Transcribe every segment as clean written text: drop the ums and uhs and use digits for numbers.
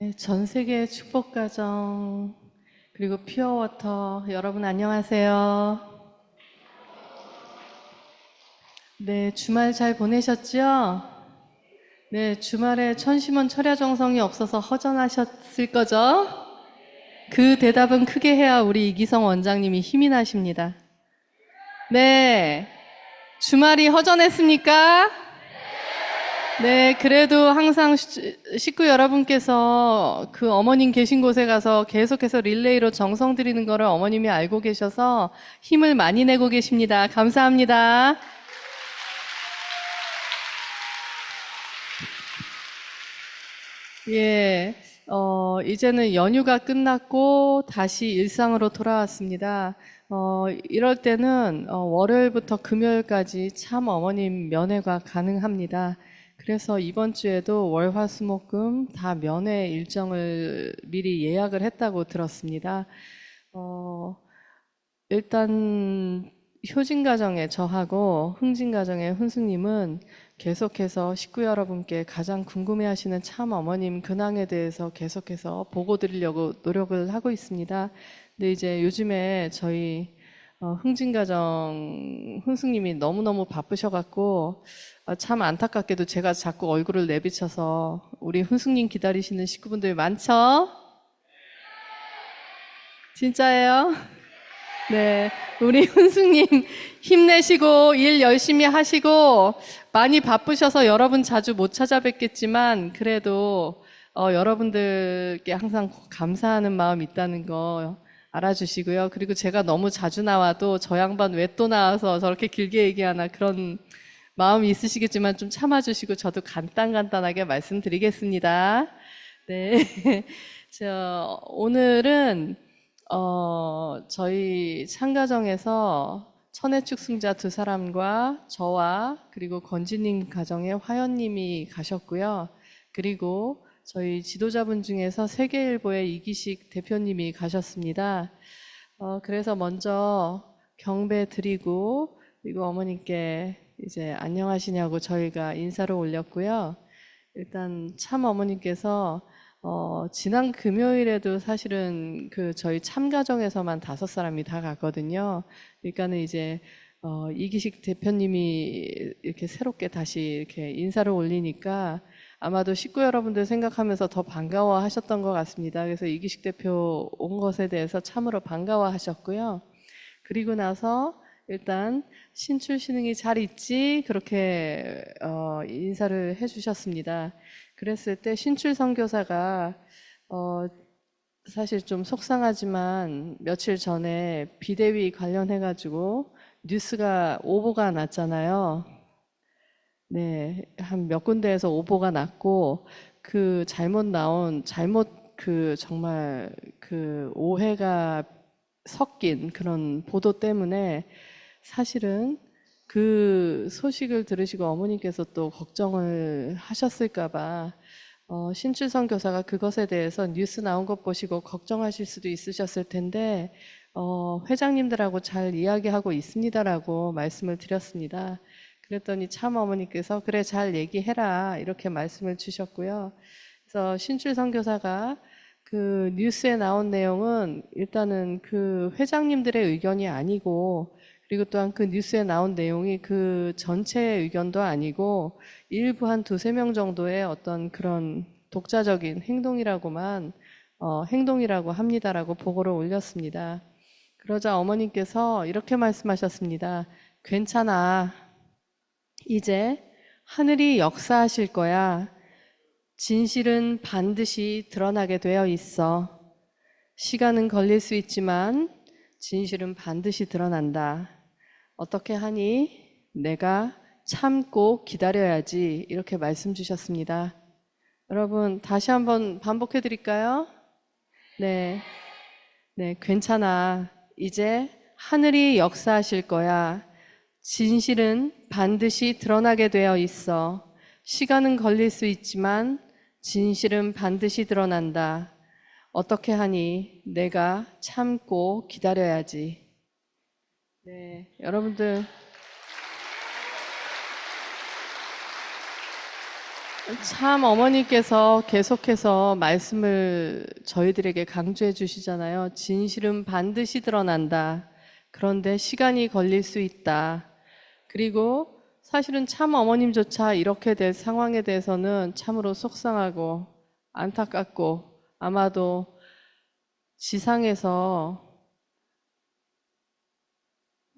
네, 전 세계 축복가정 그리고 퓨어워터 여러분 안녕하세요. 네, 주말 잘 보내셨죠? 네, 주말에 천심원 철야정성이 없어서 허전하셨을 거죠? 그 대답은 크게 해야 우리 이기성 원장님이 힘이 나십니다. 네, 주말이 허전했습니까? 네, 그래도 항상 식구 여러분께서 그 어머님 계신 곳에 가서 계속해서 릴레이로 정성 드리는 거를 어머님이 알고 계셔서 힘을 많이 내고 계십니다. 감사합니다. 예, 이제는 연휴가 끝났고 다시 일상으로 돌아왔습니다. 이럴 때는 월요일부터 금요일까지 참 어머님 면회가 가능합니다. 그래서 이번 주에도 월, 화, 수, 목, 금 다 면회 일정을 미리 예약을 했다고 들었습니다. 일단 효진가정의 저하고 흥진가정의 훈수님은 계속해서 식구 여러분께 가장 궁금해하시는 참 어머님 근황에 대해서 계속해서 보고 드리려고 노력을 하고 있습니다. 근데 이제 요즘에 저희 흥진가정 훈수님이 너무너무 바쁘셔갖고 참 안타깝게도 제가 자꾸 얼굴을 내비쳐서 우리 훈수님 기다리시는 식구분들이 많죠? 진짜예요? 네, 우리 훈수님 힘내시고 일 열심히 하시고 많이 바쁘셔서 여러분 자주 못 찾아뵙겠지만 그래도 여러분들께 항상 감사하는 마음 있다는 거 알아주시고요. 그리고 제가 너무 자주 나와도 저 양반 왜 또 나와서 저렇게 길게 얘기하나 그런 마음이 있으시겠지만 좀 참아주시고 저도 간단하게 말씀드리겠습니다. 네, 오늘은 저희 참가정에서 천혜축승자 두 사람과 저와 그리고 건지님 가정에 화연님이 가셨고요. 그리고 저희 지도자분 중에서 세계일보의 이기식 대표님이 가셨습니다. 그래서 먼저 경배 드리고 그리고 어머님께 이제 안녕하시냐고 저희가 인사를 올렸고요. 일단 참 어머님께서 지난 금요일에도 사실은 그 저희 참가정에서만 5사람이 다 갔거든요. 그러니까는 이제 이기식 대표님이 이렇게 새롭게 다시 이렇게 인사를 올리니까 아마도 식구 여러분들 생각하면서 더 반가워하셨던 것 같습니다. 그래서 이기식 대표 온 것에 대해서 참으로 반가워하셨고요. 그리고 나서 일단 신출신흥이 잘 있지 그렇게 인사를 해주셨습니다. 그랬을 때 신출 선교사가 사실 좀 속상하지만 며칠 전에 비대위 관련해가지고 뉴스가 오보가 났잖아요. 네, 한 몇 군데에서 오보가 났고 그 잘못 그 정말 그 오해가 섞인 그런 보도 때문에 사실은 그 소식을 들으시고 어머님께서 또 걱정을 하셨을까봐 신출성 교사가 그것에 대해서 뉴스 나온 것 보시고 걱정하실 수도 있으셨을 텐데 회장님들하고 잘 이야기하고 있습니다라고 말씀을 드렸습니다. 그랬더니 참 어머니께서 그래 잘 얘기해라 이렇게 말씀을 주셨고요. 그래서 신출성 교사가 그 뉴스에 나온 내용은 일단은 그 회장님들의 의견이 아니고 그리고 또한 그 뉴스에 나온 내용이 그 전체의 의견도 아니고 일부 한 두세 명 정도의 어떤 그런 독자적인 행동이라고 합니다라고 보고를 올렸습니다. 그러자 어머님께서 이렇게 말씀하셨습니다. 괜찮아. 이제 하늘이 역사하실 거야. 진실은 반드시 드러나게 되어 있어. 시간은 걸릴 수 있지만 진실은 반드시 드러난다. 어떻게 하니? 내가 참고 기다려야지. 이렇게 말씀 주셨습니다. 여러분, 다시 한번 반복해 드릴까요? 네. 네, 괜찮아. 이제 하늘이 역사하실 거야. 진실은 반드시 드러나게 되어 있어. 시간은 걸릴 수 있지만 진실은 반드시 드러난다. 어떻게 하니? 내가 참고 기다려야지. 네, 여러분들 참 어머니께서 계속해서 말씀을 저희들에게 강조해 주시잖아요. 진실은 반드시 드러난다. 그런데 시간이 걸릴 수 있다. 그리고 사실은 참 어머님조차 이렇게 될 상황에 대해서는 참으로 속상하고 안타깝고 아마도 지상에서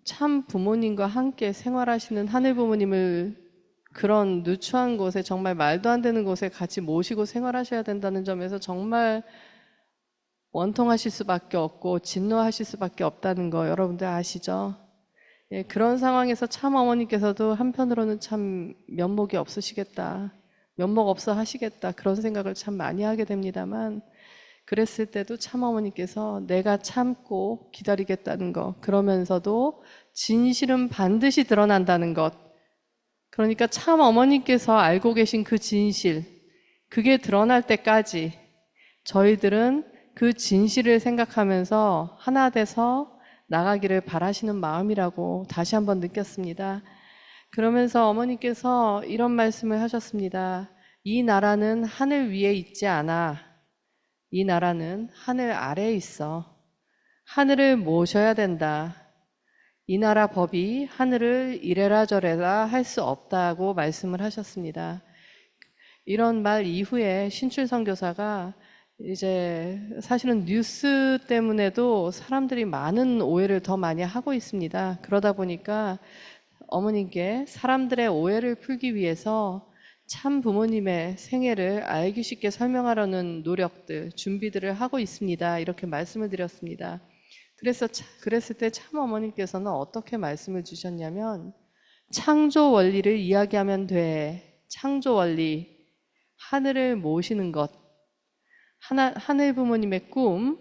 참 부모님과 함께 생활하시는 하늘 부모님을 그런 누추한 곳에 정말 말도 안 되는 곳에 같이 모시고 생활하셔야 된다는 점에서 정말 원통하실 수밖에 없고 진노하실 수밖에 없다는 거 여러분들 아시죠? 예, 그런 상황에서 참 어머니께서도 한편으로는 참 면목이 없으시겠다. 면목 없어 하시겠다. 그런 생각을 참 많이 하게 됩니다만 그랬을 때도 참 어머니께서 내가 참고 기다리겠다는 것 그러면서도 진실은 반드시 드러난다는 것 그러니까 참 어머니께서 알고 계신 그 진실 그게 드러날 때까지 저희들은 그 진실을 생각하면서 하나 돼서 나가기를 바라시는 마음이라고 다시 한번 느꼈습니다. 그러면서 어머니께서 이런 말씀을 하셨습니다. 이 나라는 하늘 위에 있지 않아. 이 나라는 하늘 아래에 있어. 하늘을 모셔야 된다. 이 나라 법이 하늘을 이래라 저래라 할 수 없다고 말씀을 하셨습니다. 이런 말 이후에 신출 선교사가 이제 사실은 뉴스 때문에도 사람들이 많은 오해를 더 많이 하고 있습니다. 그러다 보니까 어머님께 사람들의 오해를 풀기 위해서 참 부모님의 생애를 알기 쉽게 설명하려는 노력들, 준비들을 하고 있습니다. 이렇게 말씀을 드렸습니다. 그랬을 때 참 어머님께서는 어떻게 말씀을 주셨냐면 창조 원리를 이야기하면 돼. 창조 원리, 하늘을 모시는 것, 하늘 부모님의 꿈,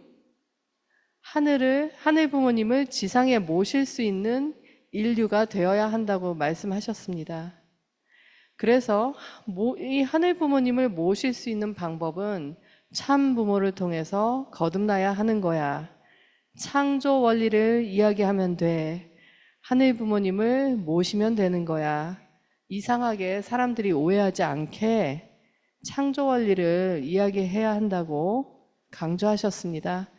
하늘 부모님을 지상에 모실 수 있는 인류가 되어야 한다고 말씀하셨습니다. 그래서 이 하늘 부모님을 모실 수 있는 방법은 참 부모를 통해서 거듭나야 하는 거야. 창조 원리를 이야기하면 돼. 하늘 부모님을 모시면 되는 거야. 이상하게 사람들이 오해하지 않게 창조 원리를 이야기해야 한다고 강조하셨습니다.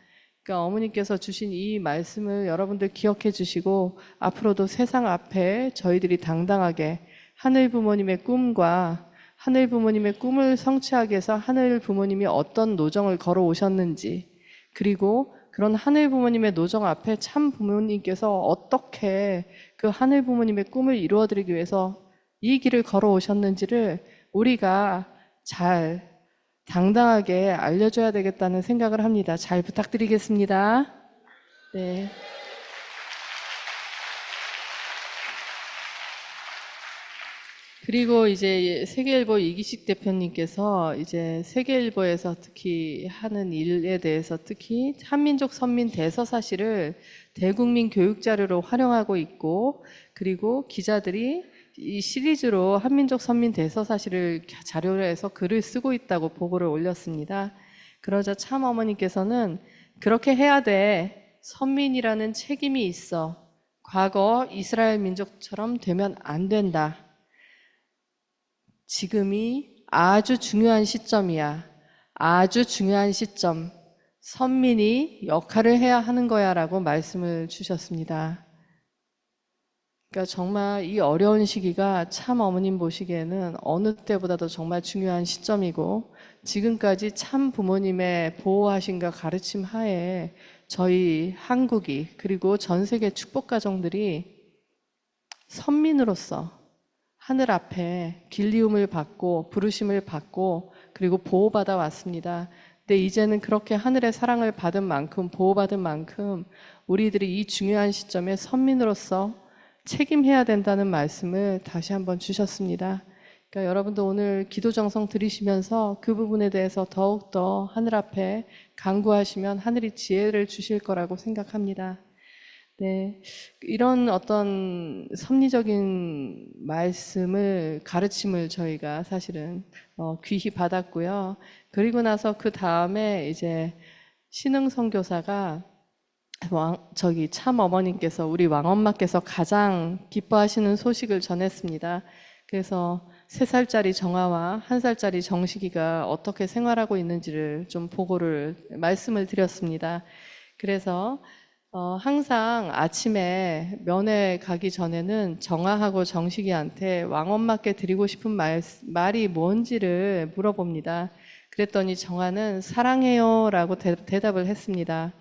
그러니까 어머니께서 주신 이 말씀을 여러분들 기억해 주시고 앞으로도 세상 앞에 저희들이 당당하게 하늘 부모님의 꿈과 하늘 부모님의 꿈을 성취하기 위해서 하늘 부모님이 어떤 노정을 걸어 오셨는지 그리고 그런 하늘 부모님의 노정 앞에 참 부모님께서 어떻게 그 하늘 부모님의 꿈을 이루어드리기 위해서 이 길을 걸어 오셨는지를 우리가 잘 당당하게 알려줘야 되겠다는 생각을 합니다. 잘 부탁드리겠습니다. 네. 그리고 이제 세계일보 이기식 대표님께서 이제 세계일보에서 특히 하는 일에 대해서 특히 한민족 선민 대서사실을 대국민 교육 자료로 활용하고 있고 그리고 기자들이 이 시리즈로 한민족 선민 대서사실을 자료로 해서 글을 쓰고 있다고 보고를 올렸습니다. 그러자 참 어머니께서는 그렇게 해야 돼. 선민이라는 책임이 있어. 과거 이스라엘 민족처럼 되면 안 된다. 지금이 아주 중요한 시점이야. 아주 중요한 시점. 선민이 역할을 해야 하는 거야 라고 말씀을 주셨습니다. 그러니까 정말 이 어려운 시기가 참 어머님 보시기에는 어느 때보다도 정말 중요한 시점이고 지금까지 참 부모님의 보호하심과 가르침 하에 저희 한국이 그리고 전 세계 축복 가정들이 선민으로서 하늘 앞에 길리움을 받고 부르심을 받고 그리고 보호받아 왔습니다. 근데 이제는 그렇게 하늘의 사랑을 받은 만큼 보호받은 만큼 우리들이 이 중요한 시점에 선민으로서 책임해야 된다는 말씀을 다시 한번 주셨습니다. 그러니까 여러분도 오늘 기도 정성 드리시면서 그 부분에 대해서 더욱더 하늘 앞에 간구하시면 하늘이 지혜를 주실 거라고 생각합니다. 네, 이런 어떤 섭리적인 말씀을 가르침을 저희가 사실은 귀히 받았고요. 그리고 나서 그 다음에 이제 신흥 선교사가 참 어머님께서 우리 왕엄마께서 가장 기뻐하시는 소식을 전했습니다. 그래서 3살짜리 정아와 1살짜리 정식이가 어떻게 생활하고 있는지를 좀 말씀을 드렸습니다. 그래서 항상 아침에 면회 가기 전에는 정아하고 정식이한테 왕엄마께 드리고 싶은 말이 뭔지를 물어봅니다. 그랬더니 정아는 사랑해요 라고 대답을 했습니다.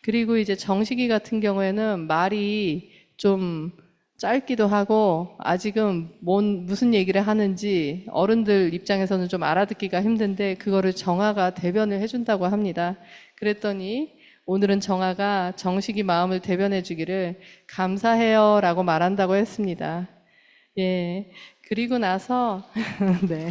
그리고 이제 정식이 같은 경우에는 말이 좀 짧기도 하고 아직은 무슨 얘기를 하는지 어른들 입장에서는 좀 알아듣기가 힘든데 그거를 정아가 대변을 해준다고 합니다. 그랬더니 오늘은 정아가 정식이 마음을 대변해 주기를 감사해요 라고 말한다고 했습니다. 예. 그리고 나서 네.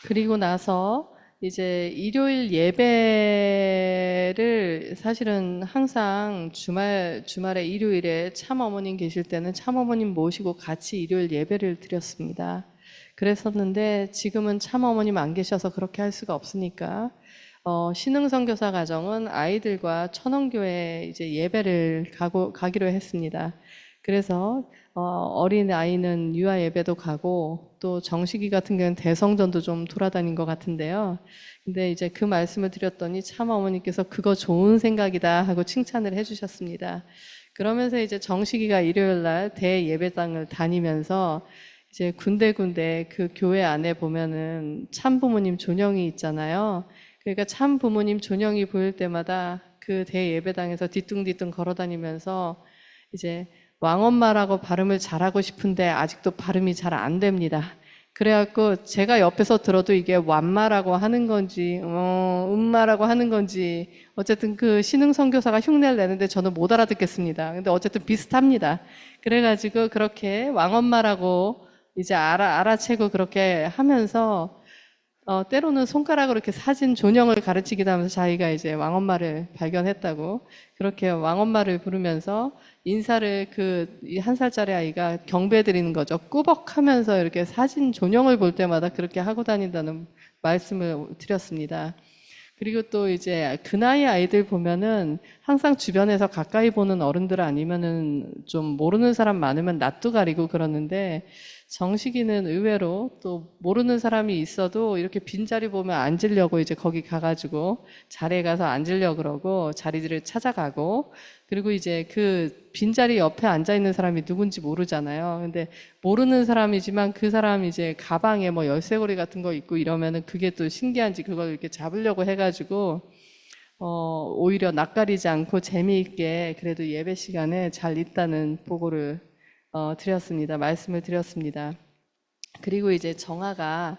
그리고 나서 이제 일요일 예배를 사실은 항상 주말에 일요일에 참어머님 계실 때는 참어머님 모시고 같이 일요일 예배를 드렸습니다. 그랬었는데 지금은 참어머님 안 계셔서 그렇게 할 수가 없으니까 신흥선교사 가정은 아이들과 천원교회 이제 예배를 가기로 했습니다. 그래서 어린 아이는 유아 예배도 가고 또 정식이 같은 경우는 대성전도 좀 돌아다닌 것 같은데요. 근데 이제 그 말씀을 드렸더니 참 어머니께서 그거 좋은 생각이다 하고 칭찬을 해주셨습니다. 그러면서 이제 정식이가 일요일 날 대예배당을 다니면서 이제 군데군데 그 교회 안에 보면은 참부모님 존영이 있잖아요. 그러니까 참부모님 존영이 보일 때마다 그 대예배당에서 뒤뚱뒤뚱 걸어다니면서 이제 왕엄마라고 발음을 잘하고 싶은데 아직도 발음이 잘 안 됩니다. 그래갖고 제가 옆에서 들어도 이게 완마라고 하는 건지 음마라고 하는 건지 어쨌든 그 신흥선교사가 흉내를 내는데 저는 못 알아듣겠습니다. 근데 어쨌든 비슷합니다. 그래가지고 그렇게 왕엄마라고 이제 알아채고 그렇게 하면서 때로는 손가락으로 이렇게 사진 존영을 가르치기도 하면서 자기가 이제 왕엄마를 발견했다고 그렇게 왕엄마를 부르면서 인사를 이 1살짜리 아이가 경배드리는 거죠. 꾸벅하면서 이렇게 사진 존영을 볼 때마다 그렇게 하고 다닌다는 말씀을 드렸습니다. 그리고 또 이제 그 나이 아이들 보면은 항상 주변에서 가까이 보는 어른들 아니면은 좀 모르는 사람 많으면 낯도 가리고 그러는데 정식이는 의외로 또 모르는 사람이 있어도 이렇게 빈자리 보면 앉으려고 이제 거기 가가지고 자리에 가서 앉으려고 그러고 자리들을 찾아가고 그리고 이제 그 빈자리 옆에 앉아있는 사람이 누군지 모르잖아요. 근데 모르는 사람이지만 그 사람이 이제 가방에 뭐 열쇠고리 같은 거 있고 이러면은 그게 또 신기한지 그걸 이렇게 잡으려고 해가지고 오히려 낯가리지 않고 재미있게 그래도 예배 시간에 잘 있다는 보고를 드렸습니다. 말씀을 드렸습니다. 그리고 이제 정아가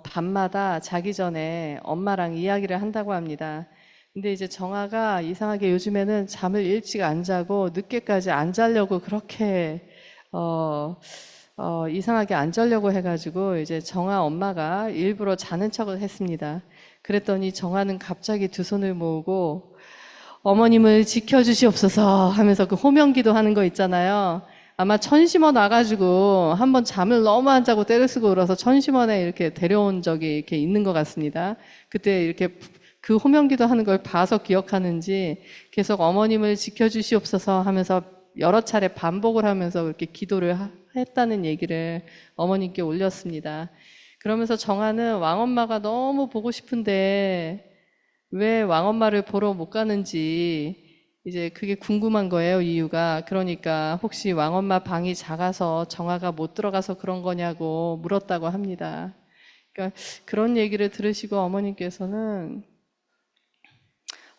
밤마다 자기 전에 엄마랑 이야기를 한다고 합니다. 근데 이제 정아가 이상하게 요즘에는 잠을 일찍 안 자고 늦게까지 안 자려고 그렇게 이상하게 안 자려고 해가지고 이제 정아 엄마가 일부러 자는 척을 했습니다. 그랬더니 정아는 갑자기 두 손을 모으고 어머님을 지켜주시옵소서 하면서 그 호명기도 하는 거 있잖아요. 아마 천심원 와가지고 한번 잠을 너무 안 자고 때를 쓰고 그래서 천심원에 이렇게 데려온 적이 이렇게 있는 것 같습니다. 그때 이렇게 그 호명기도 하는 걸 봐서 기억하는지 계속 어머님을 지켜주시옵소서 하면서 여러 차례 반복을 하면서 이렇게 기도를 했다는 얘기를 어머님께 올렸습니다. 그러면서 정아는 왕엄마가 너무 보고 싶은데 왜 왕엄마를 보러 못 가는지 이제 그게 궁금한 거예요, 이유가. 그러니까 혹시 왕엄마 방이 작아서 정아가 못 들어가서 그런 거냐고 물었다고 합니다. 그러니까 그런 얘기를 들으시고 어머님께서는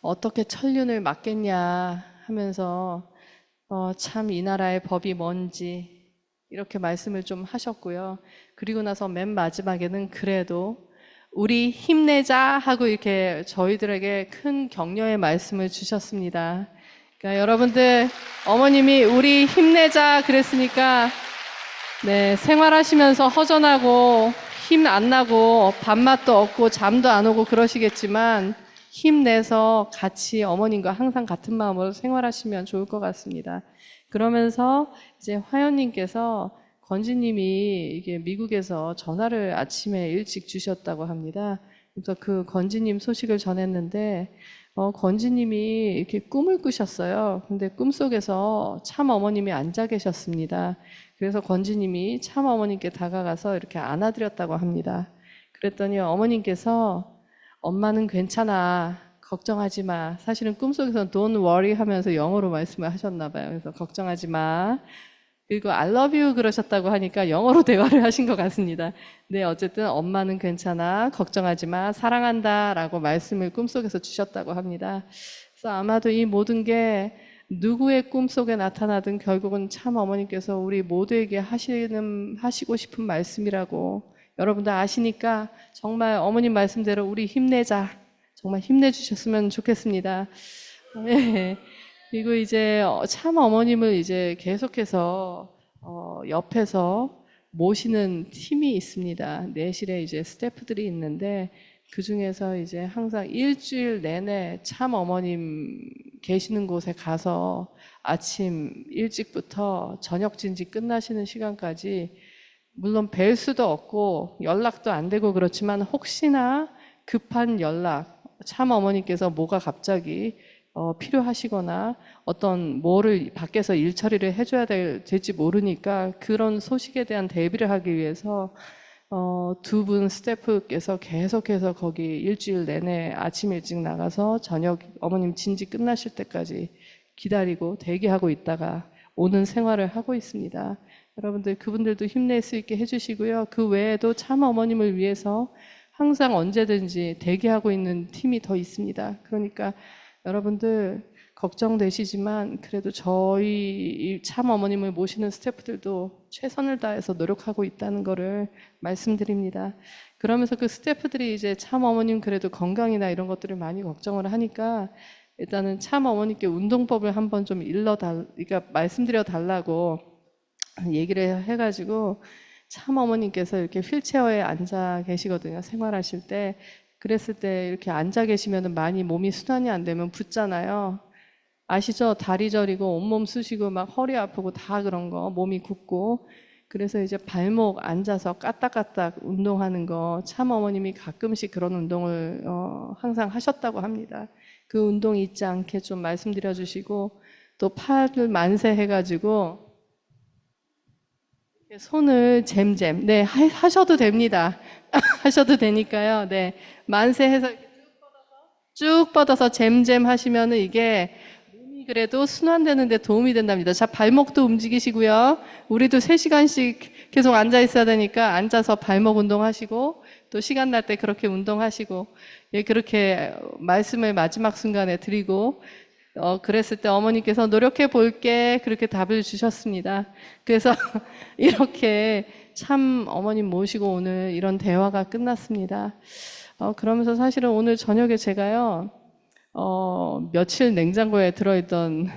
어떻게 천륜을 막겠냐 하면서 참 이 나라의 법이 뭔지 이렇게 말씀을 좀 하셨고요. 그리고 나서 맨 마지막에는 그래도 우리 힘내자 하고 이렇게 저희들에게 큰 격려의 말씀을 주셨습니다. 그러니까 여러분들 어머님이 우리 힘내자 그랬으니까 네, 생활하시면서 허전하고 힘 안 나고 밥맛도 없고 잠도 안 오고 그러시겠지만 힘내서 같이 어머님과 항상 같은 마음으로 생활하시면 좋을 것 같습니다. 그러면서 이제 화연님께서 건지님이 이게 미국에서 전화를 아침에 일찍 주셨다고 합니다. 그래서 그 건지님 소식을 전했는데, 건지님이 이렇게 꿈을 꾸셨어요. 근데 꿈속에서 참 어머님이 앉아 계셨습니다. 그래서 건지님이 참 어머님께 다가가서 이렇게 안아드렸다고 합니다. 그랬더니 어머님께서 엄마는 괜찮아. 걱정하지 마. 사실은 꿈속에서 don't worry 하면서 영어로 말씀을 하셨나 봐요. 그래서 걱정하지 마. 그리고 I love you 그러셨다고 하니까 영어로 대화를 하신 것 같습니다. 네, 어쨌든 엄마는 괜찮아. 걱정하지 마. 사랑한다. 라고 말씀을 꿈속에서 주셨다고 합니다. 그래서 아마도 이 모든 게 누구의 꿈속에 나타나든 결국은 참 어머니께서 우리 모두에게 하시고 싶은 말씀이라고 여러분들 아시니까 정말 어머님 말씀대로 우리 힘내자. 정말 힘내주셨으면 좋겠습니다. 네. 그리고 이제 참 어머님을 이제 계속해서 옆에서 모시는 팀이 있습니다. 내실에 이제 스태프들이 있는데 그 중에서 이제 항상 일주일 내내 참 어머님 계시는 곳에 가서 아침 일찍부터 저녁 진지 끝나시는 시간까지 물론 뵐 수도 없고 연락도 안 되고 그렇지만 혹시나 급한 연락, 참 어머니께서 뭐가 갑자기 필요하시거나 어떤 뭐를 밖에서 일 처리를 해줘야 될지 모르니까 그런 소식에 대한 대비를 하기 위해서 두 분 스태프께서 계속해서 거기 일주일 내내 아침 일찍 나가서 저녁 어머님 진지 끝나실 때까지 기다리고 대기하고 있다가 오는 생활을 하고 있습니다. 여러분들 그분들도 힘낼 수 있게 해주시고요. 그 외에도 참 어머님을 위해서 항상 언제든지 대기하고 있는 팀이 더 있습니다. 그러니까 여러분들 걱정되시지만 그래도 저희 참 어머님을 모시는 스태프들도 최선을 다해서 노력하고 있다는 것을 말씀드립니다. 그러면서 그 스태프들이 이제 참 어머님 그래도 건강이나 이런 것들을 많이 걱정을 하니까 일단은 참 어머님께 운동법을 한번 좀 그러니까 말씀드려 달라고 얘기를 해가지고 참 어머님께서 이렇게 휠체어에 앉아 계시거든요. 생활하실 때. 그랬을 때 이렇게 앉아 계시면 많이 몸이 순환이 안 되면 붓잖아요. 아시죠? 다리 저리고 온몸 쑤시고 막 허리 아프고 다 그런 거 몸이 굽고 그래서 이제 발목 앉아서 까딱까딱 운동하는 거 참 어머님이 가끔씩 그런 운동을 항상 하셨다고 합니다. 그 운동 잊지 않게 좀 말씀드려 주시고 또 팔을 만세 해가지고 손을 잼잼 네 하셔도 됩니다. 하셔도 되니까요. 네 만세해서 쭉 뻗어서 잼잼 하시면은 이게 몸이 그래도 순환되는데 도움이 된답니다. 자 발목도 움직이시고요. 우리도 3시간씩 계속 앉아 있어야 되니까 앉아서 발목 운동하시고 또 시간 날 때 그렇게 운동하시고 예 그렇게 말씀을 마지막 순간에 드리고 그랬을 때 어머니께서 노력해 볼게 그렇게 답을 주셨습니다. 그래서 이렇게 참 어머님 모시고 오늘 이런 대화가 끝났습니다. 그러면서 사실은 오늘 저녁에 제가요, 며칠 냉장고에 들어있던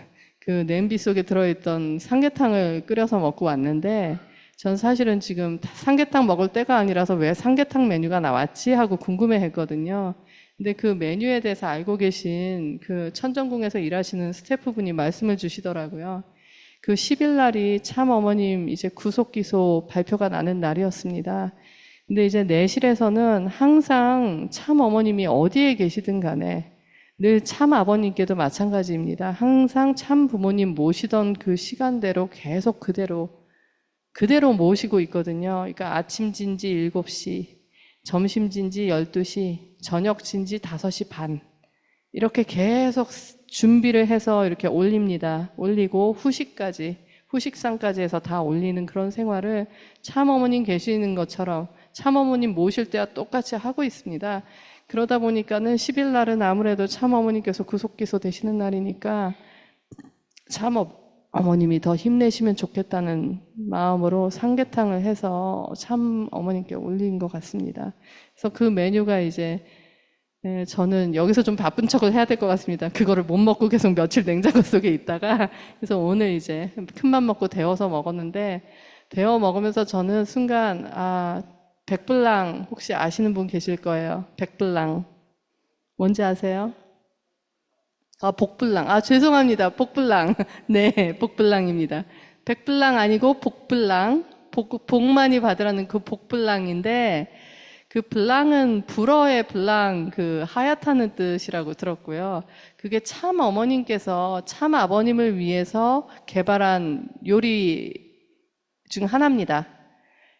그 냄비 속에 들어있던 삼계탕을 끓여서 먹고 왔는데 전 사실은 지금 삼계탕 먹을 때가 아니라서 왜 삼계탕 메뉴가 나왔지 하고 궁금해 했거든요. 근데 그 메뉴에 대해서 알고 계신 그 천정궁에서 일하시는 스태프분이 말씀을 주시더라고요. 그 10일 날이 참 어머님 이제 구속 기소 발표가 나는 날이었습니다. 근데 이제 내실에서는 항상 참 어머님이 어디에 계시든 간에 늘 참 아버님께도 마찬가지입니다. 항상 참 부모님 모시던 그 시간대로 계속 그대로 모시고 있거든요. 그러니까 아침 진지 7시, 점심 진지 12시, 저녁 진지 5시 반 이렇게 계속 준비를 해서 이렇게 올립니다. 올리고 후식상까지 해서 다 올리는 그런 생활을 참 어머님 계시는 것처럼 참 어머님 모실 때와 똑같이 하고 있습니다. 그러다 보니까는 10일 날은 아무래도 참 어머님께서 구속기소 되시는 날이니까 참 어머님이 더 힘내시면 좋겠다는 마음으로 삼계탕을 해서 참 어머님께 올린 것 같습니다. 그래서 그 메뉴가 이제 저는 여기서 좀 바쁜 척을 해야 될 것 같습니다. 그거를 못 먹고 계속 며칠 냉장고 속에 있다가 그래서 오늘 이제 큰맘 먹고 데워서 먹었는데 데워 먹으면서 저는 순간 백블랑 혹시 아시는 분 계실 거예요. 백블랑 뭔지 아세요? 복블랑. 죄송합니다. 복블랑. 네, 복블랑입니다. 백블랑 아니고 복블랑. 복 많이 받으라는 그 복블랑인데, 그 블랑은 불어의 블랑, 그 하얗다는 뜻이라고 들었고요. 그게 참 어머님께서 참 아버님을 위해서 개발한 요리 중 하나입니다.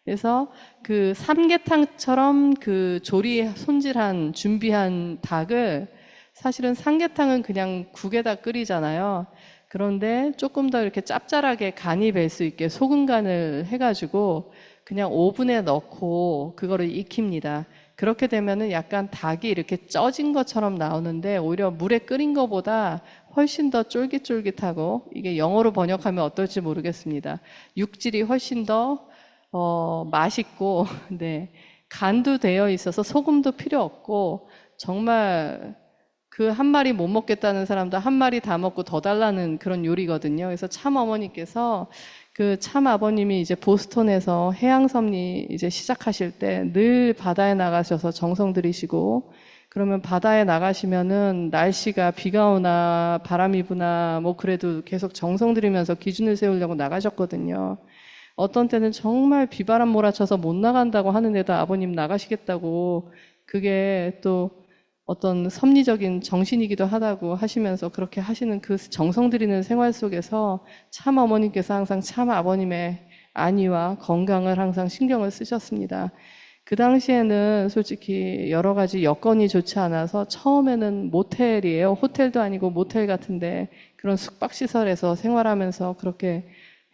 그래서 그 삼계탕처럼 그 조리 손질한 준비한 닭을 사실은 삼계탕은 그냥 국에다 끓이잖아요. 그런데 조금 더 이렇게 짭짤하게 간이 벨 수 있게 소금 간을 해가지고 그냥 오븐에 넣고 그거를 익힙니다. 그렇게 되면은 약간 닭이 이렇게 쪄진 것처럼 나오는데 오히려 물에 끓인 것보다 훨씬 더 쫄깃쫄깃하고 이게 영어로 번역하면 어떨지 모르겠습니다. 육질이 훨씬 더 맛있고, 네. 간도 되어 있어서 소금도 필요 없고, 정말 그 한 마리 못 먹겠다는 사람도 한 마리 다 먹고 더 달라는 그런 요리거든요. 그래서 참 어머니께서 그 참 아버님이 이제 보스턴에서 해양섭리 이제 시작하실 때 늘 바다에 나가셔서 정성 들이시고, 그러면 바다에 나가시면은 날씨가 비가 오나 바람이 부나 뭐 그래도 계속 정성 들이면서 기준을 세우려고 나가셨거든요. 어떤 때는 정말 비바람 몰아쳐서 못 나간다고 하는데도 아버님 나가시겠다고 그게 또 어떤 섭리적인 정신이기도 하다고 하시면서 그렇게 하시는 그 정성 들이는 생활 속에서 참 어머님께서 항상 참 아버님의 안위와 건강을 항상 신경을 쓰셨습니다. 그 당시에는 솔직히 여러 가지 여건이 좋지 않아서 처음에는 모텔이에요. 호텔도 아니고 모텔 같은데 그런 숙박시설에서 생활하면서 그렇게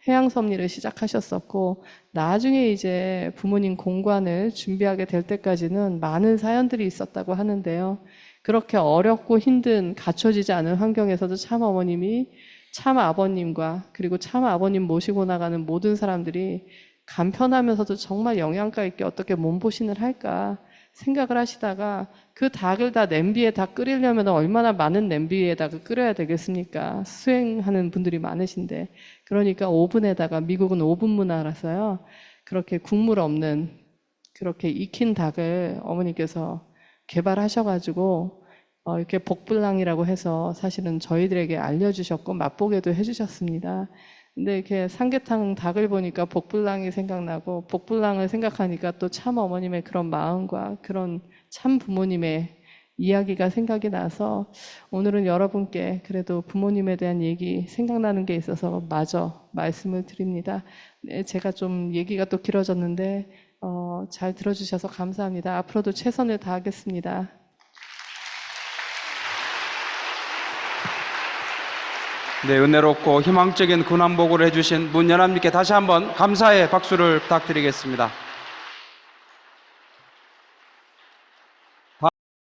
해양 섭리를 시작하셨었고 나중에 이제 부모님 공관을 준비하게 될 때까지는 많은 사연들이 있었다고 하는데요. 그렇게 어렵고 힘든 갖춰지지 않은 환경에서도 참 어머님이 참 아버님과 그리고 참 아버님 모시고 나가는 모든 사람들이 간편하면서도 정말 영양가 있게 어떻게 몸보신을 할까 생각을 하시다가 그 닭을 다 냄비에 다 끓이려면 얼마나 많은 냄비에다가 끓여야 되겠습니까? 수행하는 분들이 많으신데 그러니까 오븐에다가 미국은 오븐 문화라서요. 그렇게 국물 없는 그렇게 익힌 닭을 어머니께서 개발하셔가지고 이렇게 복불랑이라고 해서 사실은 저희들에게 알려주셨고 맛보게도 해주셨습니다. 근데 이렇게 삼계탕 닭을 보니까 복불랑이 생각나고 복불랑을 생각하니까 또 참 어머님의 그런 마음과 그런 참 부모님의 이야기가 생각이 나서 오늘은 여러분께 그래도 부모님에 대한 얘기 생각나는 게 있어서 마저 말씀을 드립니다. 네, 제가 좀 얘기가 또 길어졌는데 잘 들어주셔서 감사합니다. 앞으로도 최선을 다하겠습니다. 네, 은혜롭고 희망적인 근황 보고를 해주신 문연합님께 다시 한번 감사의 박수를 부탁드리겠습니다.